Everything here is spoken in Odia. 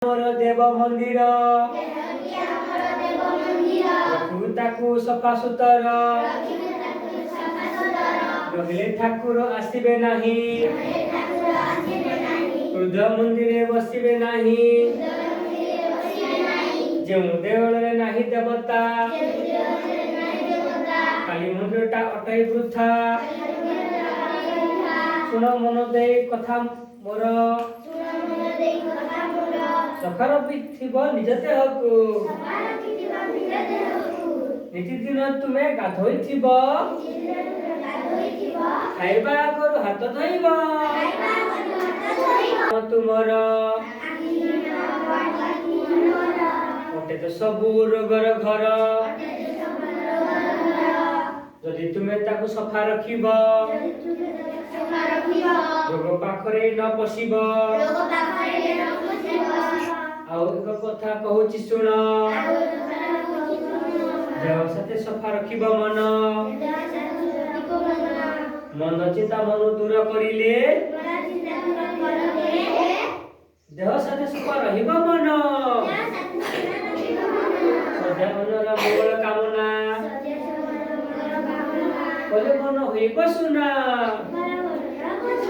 ଆମର ଦେବ ମନ୍ଦିର ରଖିବୁ ତାକୁ ସଫା ସୁତର ରହିଲେ ଠାକୁର ଆସିବେ ନାହିଁ କ୍ରୋଧ ମନ୍ଦିରେ ବସିବେ ନାହିଁ ଯେଉଁ ଦେଉଳରେ ନାହିଁ ଦେବତା କାଲି ମନ୍ଦିରଟା ଅଟଇ ବୃଥା ଶୁଣ ମନ ଦେଇ କଥା ମୋର ସଫା ରଖିଥିବ ନିଜ ଦେହକୁ ନିତିଦିନ ତୁମେ ଗାଧୋଇଥିବ ଖାଇବା ଆଗରୁ ହାତ ଧୋଇବ ତୁମର ଗୋଟେ ତ ସବୁ ରୋଗର ଘର ଯଦି ତୁମେ ତାକୁ ସଫା ରଖିବ ରୋଗ ପାଖରେ ନ ପଶିବ ଆଉ ଏକ କଥା କହୁଛି ଶୁଣ ଦେହ ସାଥେ ସଫା ରଖିବ ମନ ମନ ଚିନ୍ତା ମନ ଦୂର କରିଲେ ଦେହ ସାଥେ ସଫା ରହିବ ମନ ସଦା ମନର ମଙ୍ଗଳ କାମନା କଲେ ମନ ହୋଇବ ସୁନା।